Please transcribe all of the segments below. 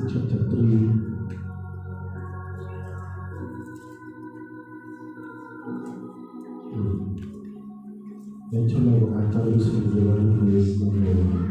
Chapter 3. Eventually, I thought this was the one who is number one.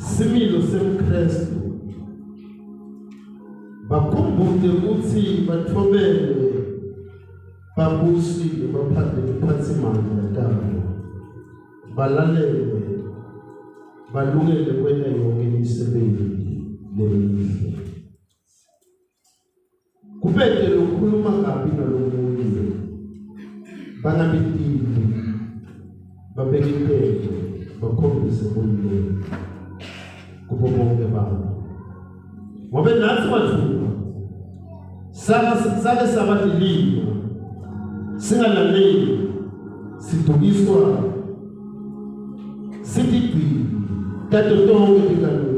Similo semkrestu bakhumbule ukuthi bathobele babusile baphathe imandla entando balalele balungele kwena yonke imisebenzi lemihle kubeke lokukhuluma kabi nalomunye bangabitili babeke impetho bakhombise kulelo kubo bonke abantu ngoba nathi bathuka sake sabadiliva singalaleli sidukiswa sitigcini tato tonke tingalo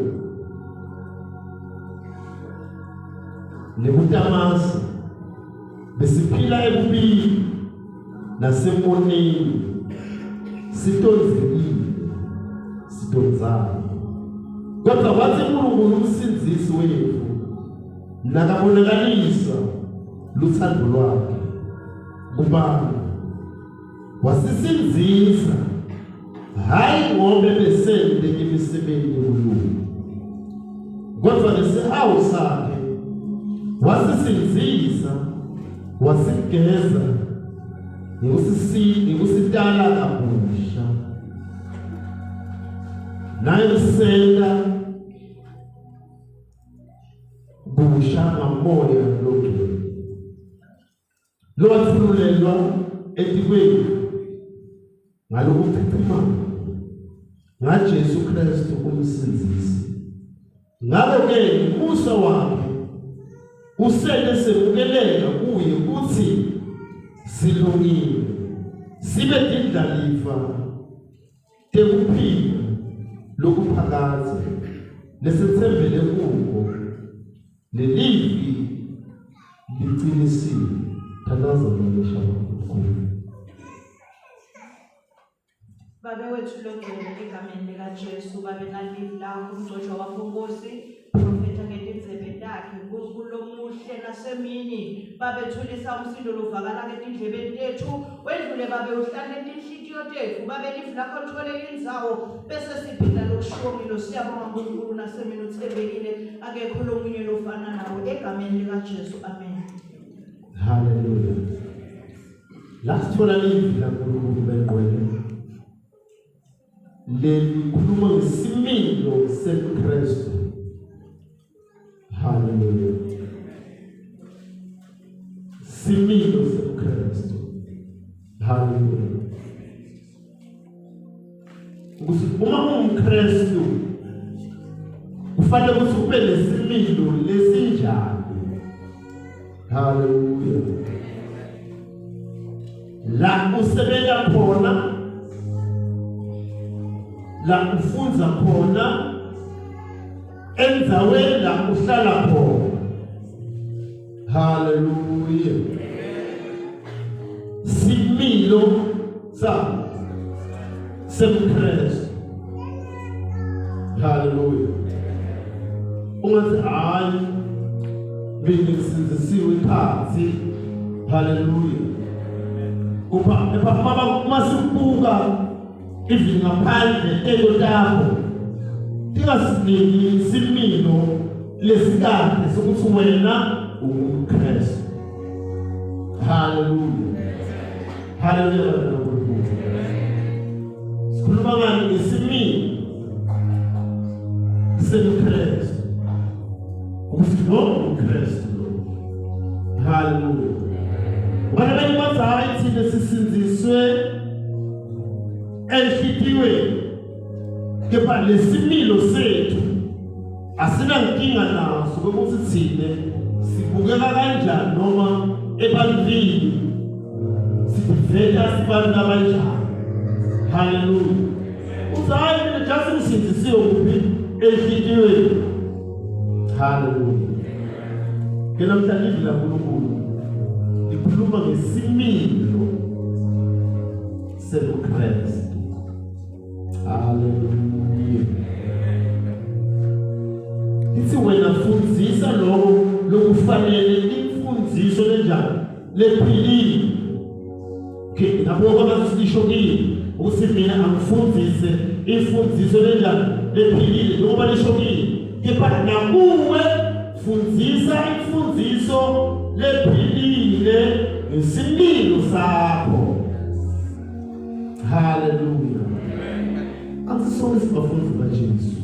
nekutamasa besiphila ebubili nasemoneni sitonzekile sitonzana kodwa wathi uNkulunkulu umsindisi wethu nakabonakalisa luthando lwakhe kubantu wasisinzisa hayi ngoba besende imisebenzi yokulunga kodwa lesihawu sakhe wasisinzisa wasigeza ngekusitala kabusha naye usenda busha ngamoya longcwele lowathululelwa etikweni ngalokuchithimana ngaJesu Kristu umsindisi ngakho-ke umusa wakhe usele semukeleka kuye ukuthi silungile sibe tindlalifa tekuphila lokuphakathi nesithembele kuko lelivi liqinisile thandaza noleshaba kukhulu Babe wethu longcwele egameni likaJesu babe nalive lakho umgcotshwa wakho Nkosi profeta ngetindzebe takhe kulomuhle nasemini babe thulisa umsindo lovakala ngetindlebeni tethu wedlule babe uhlale etinhliziyo tethu babe live lakho thole indzawo bese siphila lokushongile siyabonga uNkulunkulu nasemini uthembekile akekho lomunye lofana nawe egameni likaJesu amen. Hallelujah. Lasithola live laNkulunkulu bengcwele likhuluma ngesimilo seKristu. Hallelujah. Similo seKristu. Hallelujah. Ukuthi uma umKristu kufanele ukuthi ube lesimilo lesinjani. Hallelujah. La usebenza khona la ufunza khona endzaweni la uhlala khona. Hallelujah. Similo sa semKristu. Hallelujah. Ungathi hayi mina ngisinzisiwe phansi. Hallelujah. Upha masibuka even ngaphandle elotakho tingasiniki isimilo lesikade sokuthi wena ungumKristu. Hallelujah. Hallelujah. Sikhuluma ngani ngesimilo seKristu ukuthi lo ungumKristu. Hallelujah. Wena bayibazayi thina sisinziswe enhlitiweni kepha lesimilo sethu asinankinga naso ukuthi thine sibukeka kanjani noma ebantwini sivela sibantu abanjani. Hallelujah. Uzayi mina just ngisindisiwe kuphi enhlitiyweni. Hallelujah. Kena mhlawumbe la kuNkulunkulu ikhuluma ngesimilo sebuKristu. Hallelujah. Ithi wena fundzisa lokufanele imfundiso lenjani lephilile. Okay, ngabona basisho kini ukuthi mina angifundise imfundiso lenjani lephilile ngoba lisho kini. Kepha nakuwe fundzisa imfundiso lephilile ngesimilo sakho. Hallelujah. Asisonke sibafundi baJesu.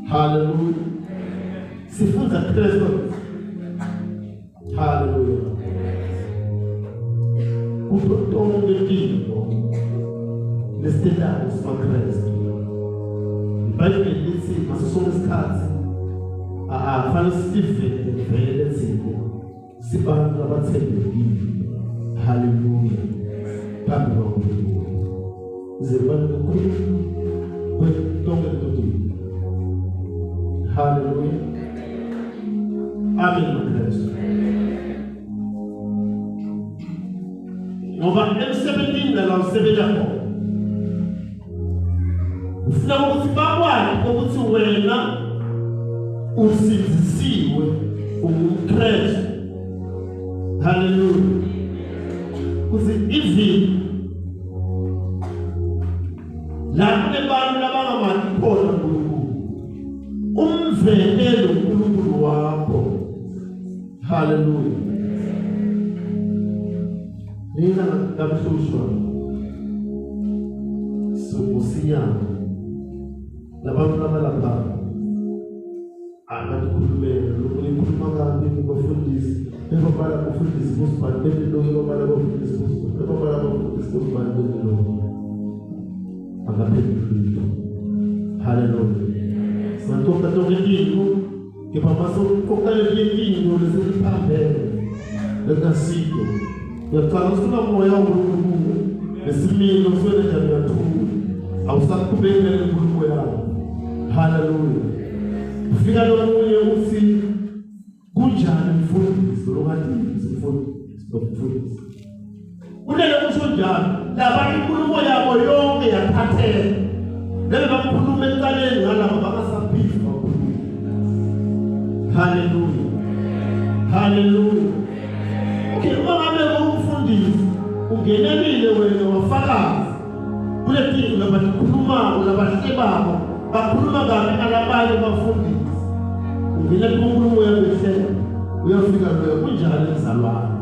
Hallelujah. Sifunza Kristu. Hallelujah. Utonge kiko nesitendalo sikaKristu. IBhayibheli lithi asisonke isikhathi fanele sivele thina sibantu abathembekile. Hallelujah. Phambi kwaNkulunkulu. Zibani kukhulu kwetonke lento. Hallelujah. Amen Kristu. Ngoba emsebenzini la usebenza khona ufuna ukuthi bakwazi ukuthi wena usindisiwe umKristu. Hallelujah. Kuze ivi la kunebantu labangamani khona uNkulunkulu umvelelo uNkulunkulu wakho. Hallelujah. Nina ngabhlushwa sokusinyana labantu abalapha abakhulumela lokukhuluma kabi ngokufundisa ebabala ukufundisa kusibhadele lo ebabala ukufundisa kusibhadele ebabala ukufundisa kusibhadele lo akaphendula. Hallelujah. Santoka toketiko ke pamaso kokale yinto lesiphambe lekasiko yaqala usuna moya uNkulunkulu esimilo swele njalo yathu awusakhubele uNkulunkulu yakho. Hallelujah. Ufika lomunye uthi kunjani umfundisi lokati umfundisi ulele kusho njalo laba inkulumo yabo yonke yakhathela lele bakhuluma eqaleni ngalabo bangasaphili bakhuluma. Hallelujah. Hallelujah. Okay, uma ngabe umfundisi ungenelile wena wafakazi kule kintu labakhuluma labahlebabo bakhuluma kabi alabanye bafundisi ungena kunkulumo yakhe uyafika lo kunjani mzalwane.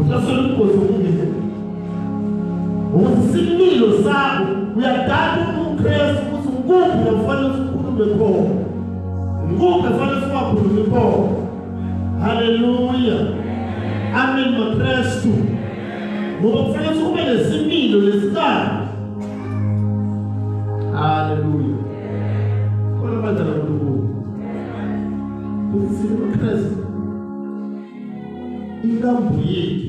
Utasolo inkosi ungene usimilo sakho uyadala uKristu ukuthi ngukuphi ufanele ukukhulume khona ngukuphi ufanele ukukhulume khona. Hallelujah. Amen maKristu. Ngoba kufanele ube nesimilo lesikhathi. Hallelujah. Kona badala uNkulunkulu usimilo Kristu inkambu yethu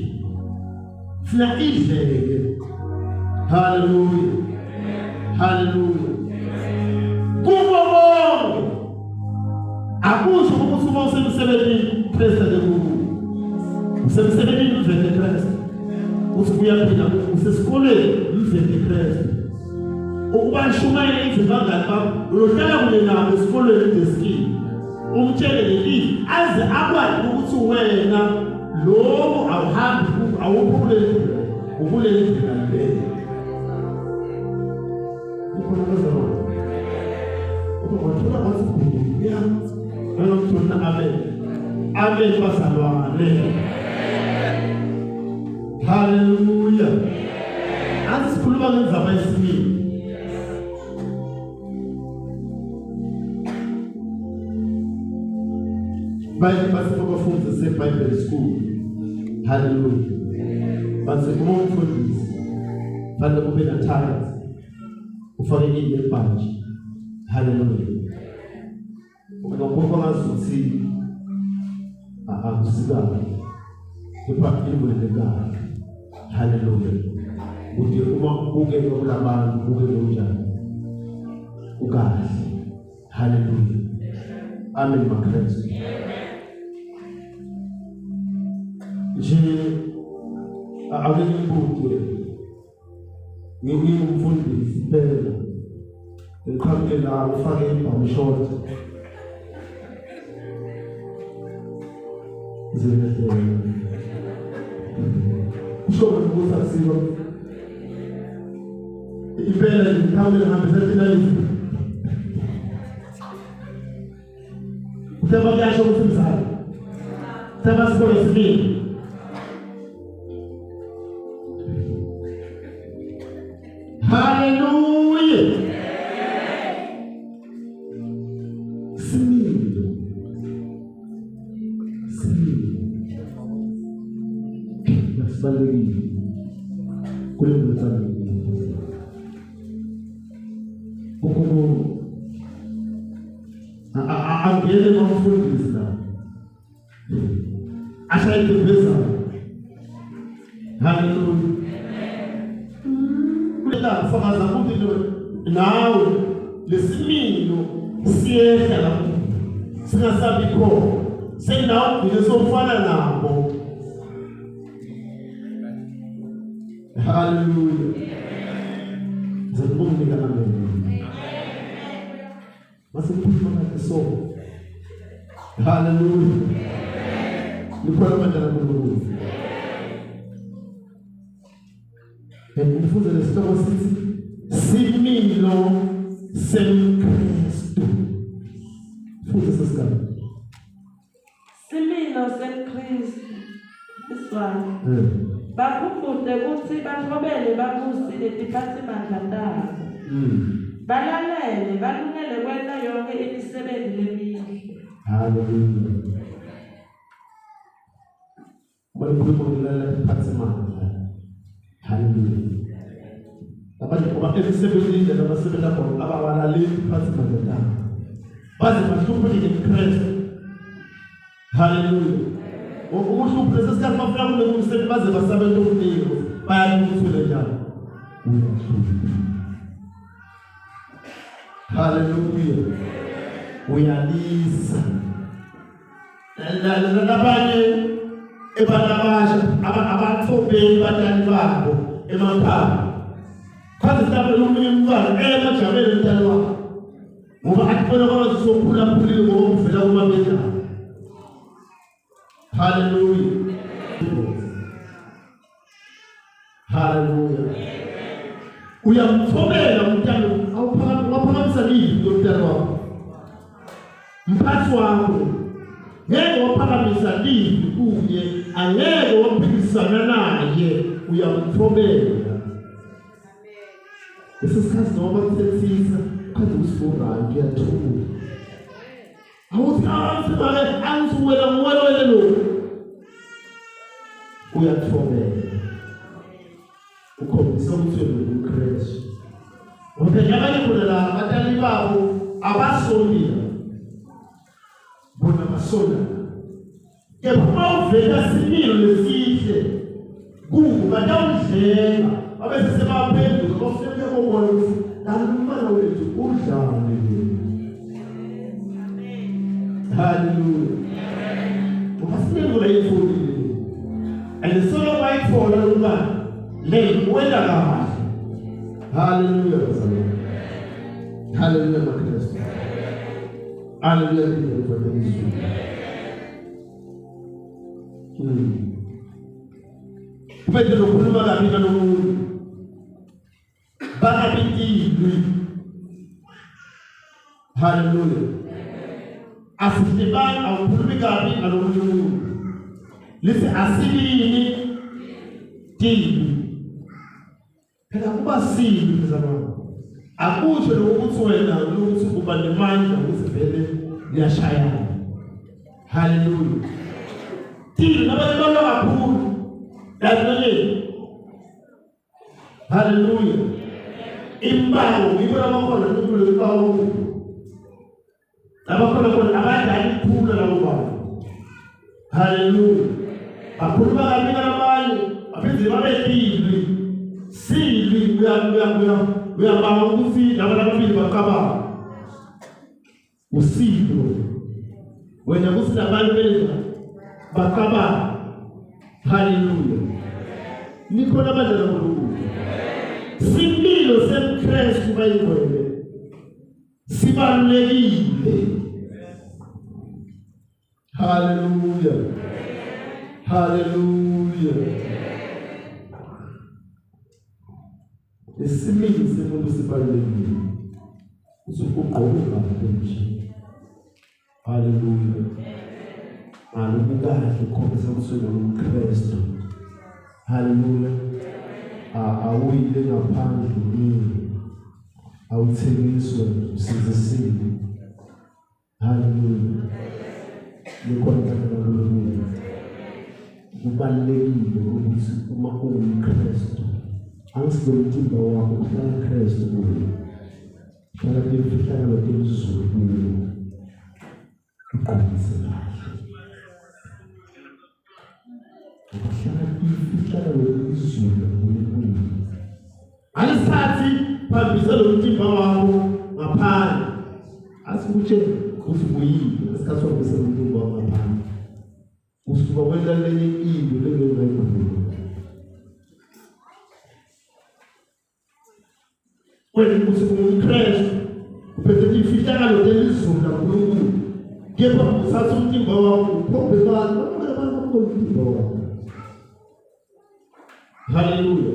funa idleke. Hallelujah. Hallelujah. Kubo bonke akusho ukuthi uma usemsebenzini Kristu akubuke usemsebenzini mvele Kristu uthi kuyaphila usesikoleni mvele Kristu ukuba shumayele izivangani bakho uyohlala kunye nabo esikoleni deskini umtshele leli aze akwazi ukuthi wena lo awuhambi awuphule ubulele indlela le. Ukhona bazalwane ukuthola kwasibhuku ya ngomthona amen. Amen bazalwane. Hallelujah. Asikhuluma ngenzaba yesimini. Bayile basebafundzise eBible school. Hallelujah. Base uma umfundisi fanele kube na talent ufake into ebhanji. Hallelujah. Ngoba ngazuthi akusikanga kepha ivulelekayo. Haleluya. Ukuthi uma ubuke kulabantu ubuke njani ukahle. Haleluya. Amen makristu. Nje awulibuke ngiyumfundisi phela ngiqhamuke la ufake ibhamshot kusho ukuthi asiba impela ngikhamela ngihambisa thina Utaba kuyasho ukuthi mzali. Utaba sikole sibili. Hallelujah. Similo. Nasibalekile. Kule mthando. Angele nomfundisi la. Ashayibeza. Hallelujah. Kuleka kufakaza ukuthi nawe lesimilo siyehla lapho. Singasabi khona. Senawo ngizofana nabo. Hallelujah. Zakubonga amen. Masikuphuma kaso. Hallelujah. Nikwala mandala Mungu. Nifunze lesitoko sithi similo semKristu. Futhi sesigaba. Similo semKristu. Iswana. Bakhumbule ukuthi bathobele babusi letiphathimandla tabo. Balalele balungele kwenza yonke imisebenzi lemihle. Hallelujah. Balungele letiphathimandla. Hallelujah. Abantu kuba emsebenzini labasebenza khona abawalaleli letiphathimandla tabo. Baze bahluphe ngeKristu. Hallelujah. Umuntu presesikhathi bafuna kumsebenzi baze basabenza ukuniko bayakuthula njalo. Hallelujah. Uyalisa. Labanye ebanabasha abathobeli batali babo emakhaya. Kwazi silabe umunye umntwana emajamele umntwana wakhe. Ngoba akubona kwazi sokhula phulile ngoba uvela kumabetha. Hallelujah. Hallelujah. Uyamthobela umntwana awuphakamisa livi lomntwana wakho. Mphathi wakho ngeke waphakamisa livi kuye, angeke waphikisana naye, uyamthobela. Lesikhathi noma kusethisa kaze usifuna ngiyathuka. Awuthi asibale angiwela ngwele lo. Uyathobela. Ukhombisa ukuthi uKristu. Ngoba abanye bona la batali babo abasondile. Bona basonda. Kepha uvela similo lesihle. Kuba batawudlela. Abese sebaphendula bafike kokubona ukuthi umfana wethu udlale. Hallelujah. Umasiphendula yefoni. And solo white for the lay wenda kahle. Hallelujah. Hallelujah makristu. Hallelujah for the ministry. Pedro kuluma kabika nomuntu. Bakabitili. Hallelujah. Asifibani awukhulumi kabi alomunye umuntu. Lise asibini dini. Phela kuba sibi mzalwane. Akusho lokuthi wena lokuthi uba nemandla uzivele liyashayana. Hallelujah. Dini nabantu kakhulu. Hallelujah. Hallelujah. Imbawo ngibona bakhona ukuthi imbawo. Abakhona abadala iphula labo baba. Haleluya. Akhuluma kabi nabanye, aphinde babekile. Sili uyabanga ukuthi labantu ababili baqabana. Usipho. Wena kuthi labantu benza baqabana. Haleluya. Nikhona abadala kakhulu. Similo semKristu bayibone. Sibalulekile. Haleluya. Haleluya. Isimilo semuntu sibalulekile. Usukugqoka nje. Haleluya. Alubukade ukhombisa ukuthi unomKristu. Haleluya. Awuyile ngaphandle yini. Awuthengiswe usizisile. Haleluya. Nikhona kakhulu. Kubalulekile ukuthi uma uwumKristu angisibonithimba wakho uhlala Kristu kuwe. Hlala kuyifihlakala kwezulu kuwe. Uqondise kahle. Hlala kuyifihlakala kwezulu kuwe. Alisathi phambisa lo mthimba wakho ngaphandle. Asikutshe usibuyile esikhathi sokuphisa lo mthimba wakho ngaphandle. Usuba kwenda lenye indo lengenza ikhulu. When uMkristu uphethe ifihlakalo delizulu laNkulunkulu kepha usatha umtimba wakho uphombe abantu umtimba wakho. Haleluya.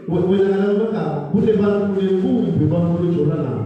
Wena ngala kule bantu lebumbi bamulojolana